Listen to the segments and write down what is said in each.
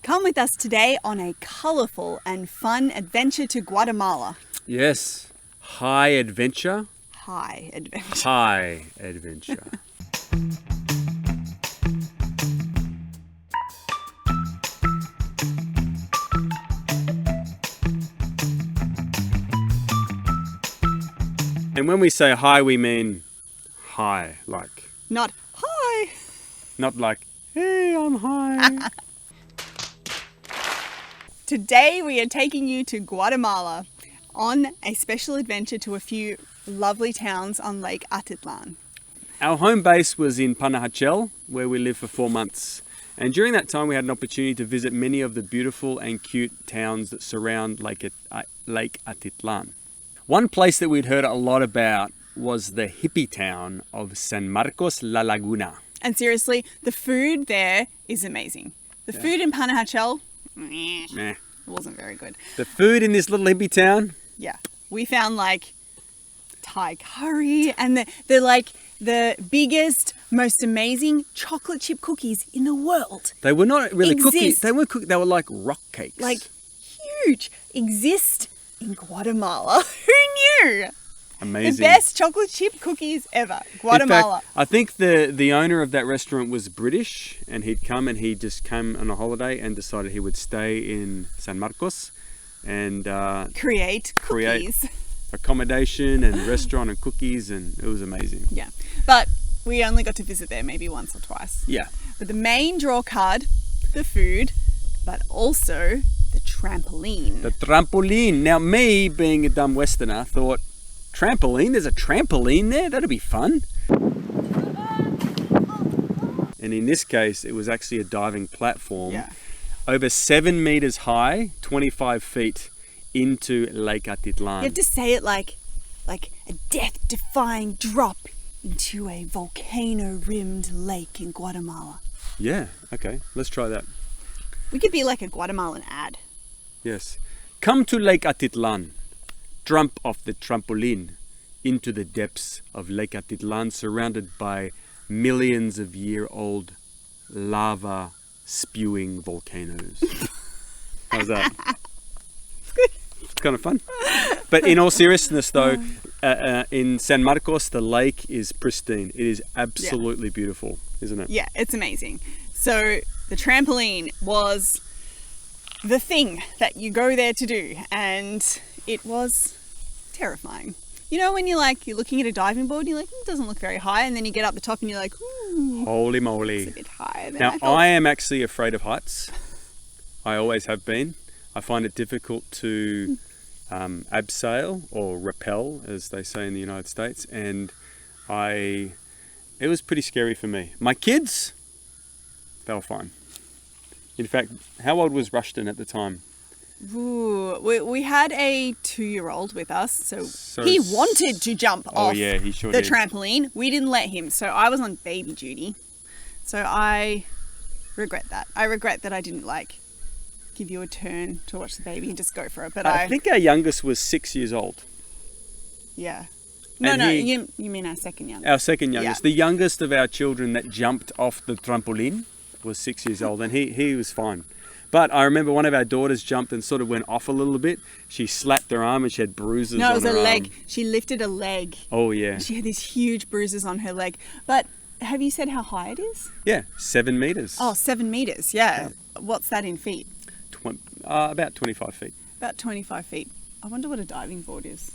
Come with us today on a colourful and fun adventure to Guatemala. Yes, high adventure. High adventure. High adventure. And when we say high, we mean high, like. Not hi. Not like, hey, I'm high. Today we are taking you to Guatemala on a special adventure to a few lovely towns on Lake Atitlan. Our home base was in Panajachel, where we lived for 4 months. And during that time, we had an opportunity to visit many of the beautiful and cute towns that surround Lake Atitlan. One place that we'd heard a lot about was the hippie town of San Marcos La Laguna. And seriously, the food there is amazing. The food in Panajachel, Meh. it wasn't very good. The food in this little hippie town, Yeah, we found like Thai curry and they're like the biggest, most amazing chocolate chip cookies in the world. they were not really Exist. cookies. They weren't cookies. They were like rock cakes. Like huge, exist in Guatemala. Who knew? Amazing. The best chocolate chip cookies ever. Guatemala. In fact, I think the owner of that restaurant was British, and he just came on a holiday and decided he would stay in San Marcos and create cookies. accommodation and restaurant and cookies, and it was amazing. Yeah, but we only got to visit there maybe once or twice. Yeah. But the main draw card, the food, but also the trampoline. The trampoline. Now, me being a dumb Westerner thought, trampoline? There's a trampoline there? That'd be fun. And in this case, it was actually a diving platform. Yeah. Over 7 meters high, 25 feet into Lake Atitlan. You have to say it like a death-defying drop into a volcano-rimmed lake in Guatemala. Yeah, okay, let's try that. We could be like a Guatemalan ad. Yes. Come to Lake Atitlan. Jump off the trampoline into the depths of Lake Atitlan, surrounded by millions of year-old lava spewing volcanoes. How's that? It's kind of fun. But in all seriousness though, in San Marcos, the lake is pristine. It is absolutely beautiful, isn't it? Yeah, it's amazing. So the trampoline was the thing that you go there to do, and it was terrifying. You know when you're looking at a diving board and you're like, it doesn't look very high, and then you get up the top and you're like, ooh, Holy moly. it's a bit higher than Now, I thought. I am actually afraid of heights. I always have been. I find it difficult to abseil or rappel, as they say in the United States, and it was pretty scary for me. My kids, they were fine. In fact, how old was Rushton at the time? Ooh, we had a 2-year-old with us, so he wanted to jump off he sure the did. trampoline. We didn't let him, so I was on baby duty. So I regret that. I regret that I didn't give you a turn to watch the baby and just go for it. But I think our youngest was 6 years old. Yeah. And You mean our second youngest. Our second youngest. Yeah. The youngest of our children that jumped off the trampoline was 6 years old, and he was fine. But I remember one of our daughters jumped and sort of went off a little bit. She slapped her arm and she had bruises on her arm. No, it was a leg. She lifted a leg. Oh, yeah. She had these huge bruises on her leg. But have you said how high it is? Yeah, 7 meters. Oh, 7 meters. Yeah. What's that in feet? About 25 feet. About 25 feet. I wonder what a diving board is.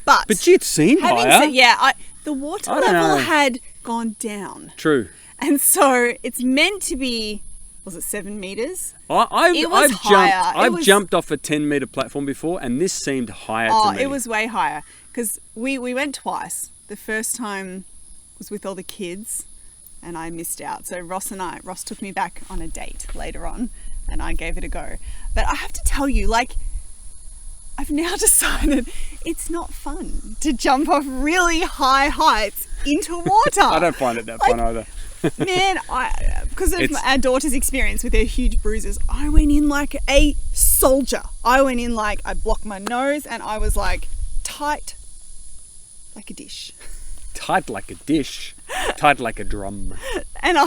But you'd seen higher. The water I don't level know. had gone down. True. And so it's meant to be, was it 7 meters? I've jumped off a 10-meter platform before, and this seemed higher to me. It was way higher. Because we went twice. The first time was with all the kids, and I missed out. So Ross took me back on a date later on, and I gave it a go. But I have to tell you, I've now decided it's not fun to jump off really high heights into water. I don't find it that fun either. Man, because of our daughter's experience with her huge bruises, I went in like a soldier. I went in I blocked my nose, and I was tight like a dish. tight like a dish, tight like a drum. And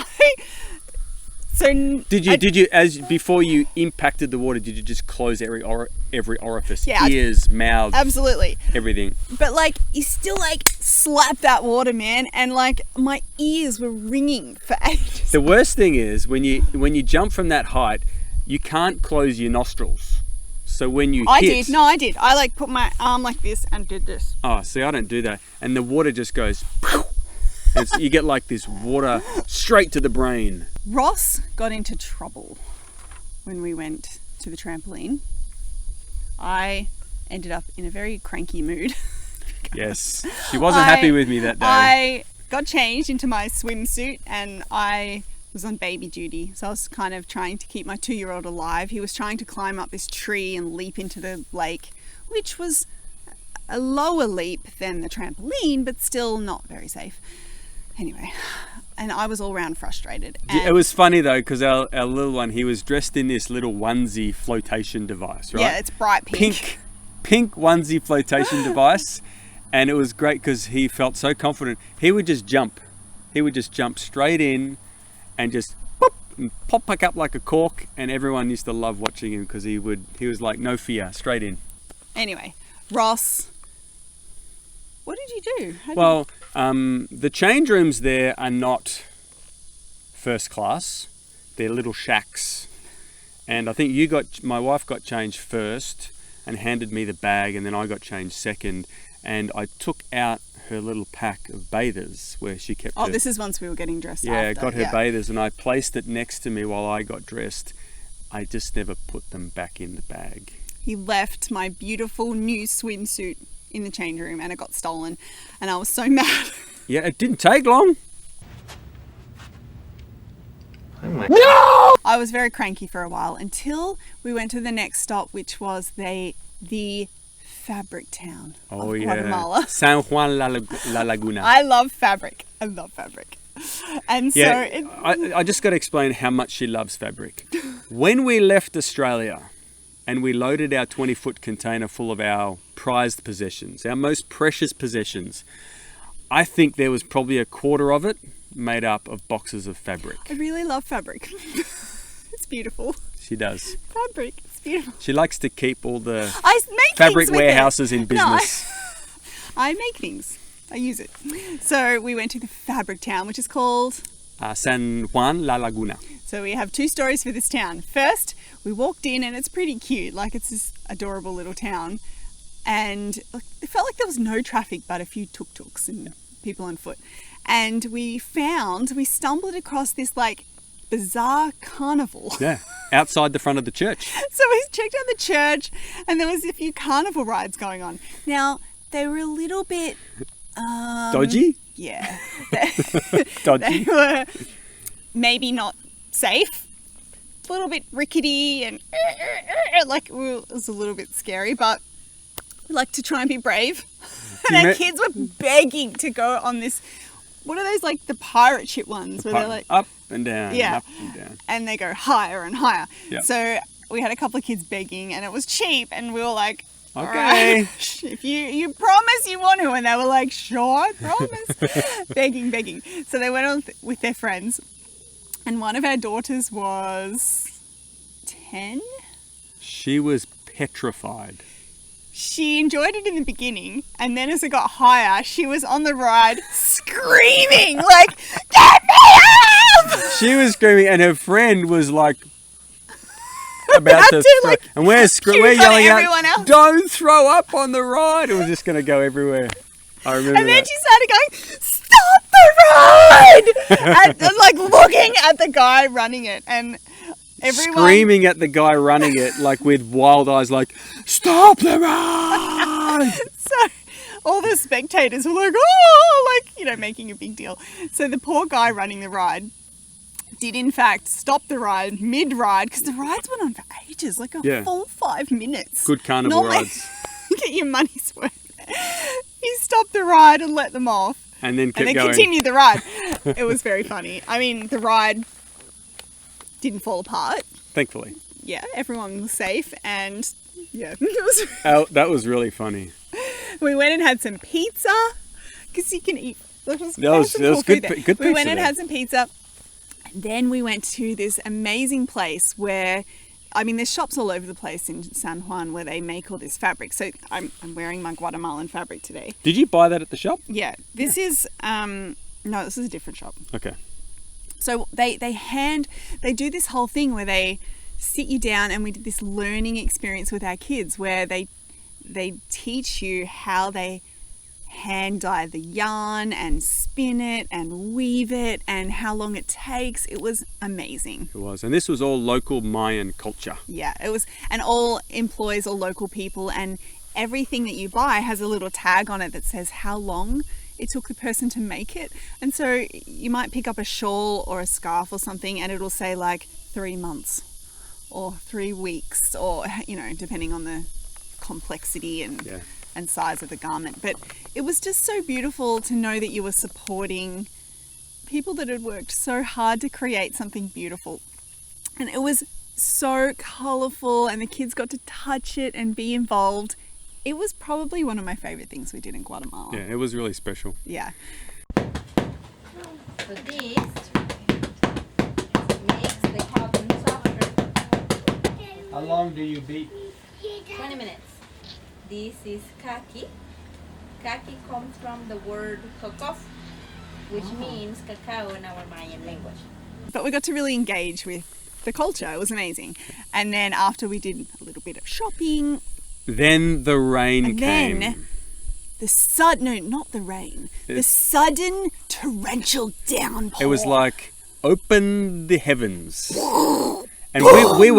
Did you before you impacted the water? Did you just close every orifice? Yeah, ears, mouth, absolutely everything. But like, you still like slap that water, man, and like my ears were ringing for ages. The worst thing is when you jump from that height, you can't close your nostrils. So when you I did. I like put my arm like this and did this. Oh, see, I don't do that, and the water just goes. And you get like this water straight to the brain. Ross got into trouble when we went to the trampoline. I ended up in a very cranky mood. Yes, she wasn't happy with me that day. I got changed into my swimsuit and I was on baby duty. So I was kind of trying to keep my 2-year-old alive. He was trying to climb up this tree and leap into the lake, which was a lower leap than the trampoline, but still not very safe. Anyway, and I was all round frustrated. And it was funny though, because our little one, he was dressed in this little onesie flotation device, right? Yeah, it's bright pink. Pink onesie flotation device. And it was great because he felt so confident. He would just jump. He would just jump straight in and just pop, and pop back up like a cork. And everyone used to love watching him because he was like, no fear, straight in. Anyway, Ross, what did you do? The change rooms there are not first class. They're little shacks. And I think my wife got changed first and handed me the bag, and then I got changed second. And I took out her little pack of bathers where she kept her... this is once we were getting dressed Yeah, after. got her bathers, and I placed it next to me while I got dressed. I just never put them back in the bag. He left my beautiful new swimsuit in the change room and it got stolen. And I was so mad. Yeah, it didn't take long. No! I was very cranky for a while until we went to the next stop, which was the fabric town of Guatemala. San Juan La Laguna. I love fabric. And so... I just got to explain how much she loves fabric. When we left Australia and we loaded our 20-foot container full of our prized possessions, our most precious possessions, I think there was probably a quarter of it made up of boxes of fabric. I really love fabric. It's beautiful. She does. Fabric, it's beautiful. She likes to keep all the I make fabric things with warehouses it. in business. No, I make things. I use it. So we went to the fabric town, which is called... San Juan La Laguna. So we have 2 stories for this town. First, we walked in and it's pretty cute. Like, it's this adorable little town. And it felt like there was no traffic, but a few tuk-tuks and people on foot. And we stumbled across this like bizarre carnival. Yeah, outside the front of the church. So we checked out the church and there was a few carnival rides going on. Now, they were a little bit... dodgy? Yeah. Dodgy. They were maybe not safe. A little bit rickety and like it was a little bit scary, but we like to try and be brave. And our kids were begging to go on this... What are those, like the pirate ship ones? Where they're like... Up and down, yeah, up and down. And they go higher and higher. Yep. So we had a couple of kids begging and it was cheap and we were like, okay. All right, if you promise you want to. And they were like, sure, I promise. begging. So they went on with their friends and one of our daughters was 10. She was petrified. She enjoyed it in the beginning, and then as it got higher, she was on the ride screaming, like, get me up! She was screaming, and her friend was like, about to throw, like, and we're yelling everyone out, else. Don't throw up on the ride. It was just going to go everywhere. I remember And then that. she started going, stop the ride! and like looking at the guy running it, and everyone... Screaming at the guy running it, like with wild eyes, like, stop the ride! So all the spectators were like, oh, like, making a big deal. So the poor guy running the ride did in fact stop the ride mid-ride, because the rides went on for ages, like a full 5 minutes. Good carnival rides. Get your money's worth. He stopped the ride and let them off. And then kept going. Continued the ride. It was very funny. I mean, the ride didn't fall apart. Thankfully. Yeah, everyone was safe, and yeah, it was. That was really funny. We went and had some pizza, because you can eat That was good pizza. We went and there. had some pizza. And then we went to this amazing place where, I mean, there's shops all over the place in San Juan where they make all this fabric. So I'm wearing my Guatemalan fabric today. Did you buy that at the shop? Yeah. This is, no, this is a different shop. Okay. So they do this whole thing where they sit you down, and we did this learning experience with our kids where they teach you how they hand dye the yarn and spin it and weave it and how long it takes. It was amazing. It was. And this was all local Mayan culture. Yeah, it was, and all employs all local people, and everything that you buy has a little tag on it that says how long it took the person to make it. And so you might pick up a shawl or a scarf or something and it'll say like 3 months or 3 weeks, or, you know, depending on the complexity and size of the garment. But it was just so beautiful to know that you were supporting people that had worked so hard to create something beautiful. And it was so colourful, and the kids got to touch it and be involved. It was probably one of my favourite things we did in Guatemala. Yeah, it was really special. Yeah. So this makes the cotton softer. How long do you beat? 20 minutes. This is kaki. Kaki comes from the word kokof, which means cacao in our Mayan language. But we got to really engage with the culture. It was amazing. And then after we did a little bit of shopping, Then the rain came. then the sudden torrential downpour. It was like, open the heavens. And we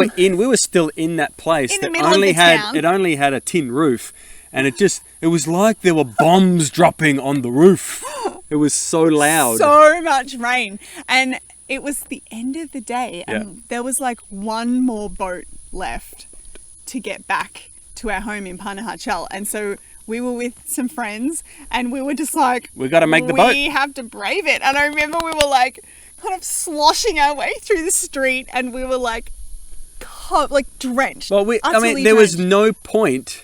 were still in that place In the that middle of only the had town. it only had a tin roof, and it was like there were bombs dropping on the roof. It was so loud. so much rain. And it was the end of the day, and there was like one more boat left to get back to our home in Panajachel. And so we were with some friends, and we were just like, We gotta make the boat. We have to brave it. And I remember we were like kind of sloshing our way through the street, and we were like drenched. Well, utterly there was drenched. no point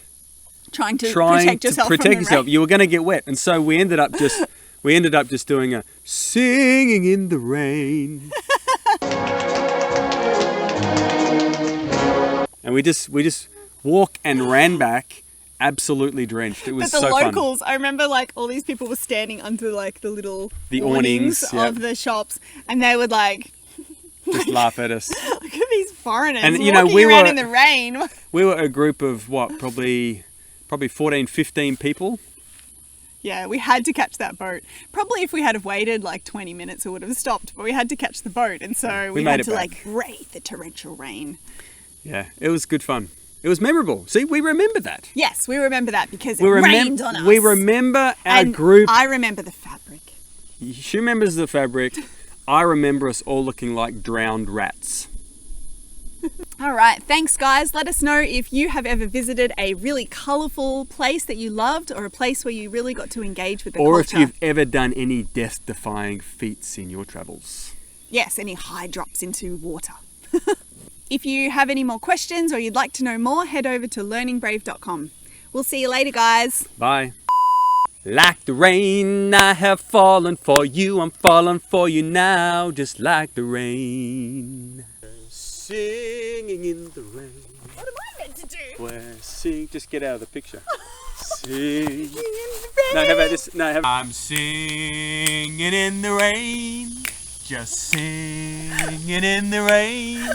trying to trying protect to yourself protect from the yourself. rain. You were going to get wet, and so we ended up just doing a singing in the rain, and we just walk and ran back, absolutely drenched. It was But the so fun. locals, I remember like all these people were standing under like the little The awnings, of the shops, and they would like Just laugh at us. look at these foreigners And, walking you know, we around were- in the rain. We were a group of probably 14, 15 people. Yeah, we had to catch that boat. Probably if we had have waited like 20 minutes, it would have stopped. But we had to catch the boat, and so we made had it to back. like brave the torrential rain. Yeah, it was good fun. It was memorable. See, we remember that. Yes, we remember that because it We rained on us. We remember our and group. I remember the fabric. She remembers the fabric. I remember us all looking like drowned rats. All right, thanks guys. Let us know if you have ever visited a really colourful place that you loved, or a place where you really got to engage with the Or culture. if you've ever done any death-defying feats in your travels. Yes, any high drops into water. If you have any more questions or you'd like to know more, head over to learningbrave.com. We'll see you later, guys. Bye. Like the rain, I have fallen for you. I'm falling for you now, just like the rain. Singing in the rain. What am I meant to do? Just get out of the picture. Sing. No, how about this? No, I'm singing in the rain. Just singing in the rain.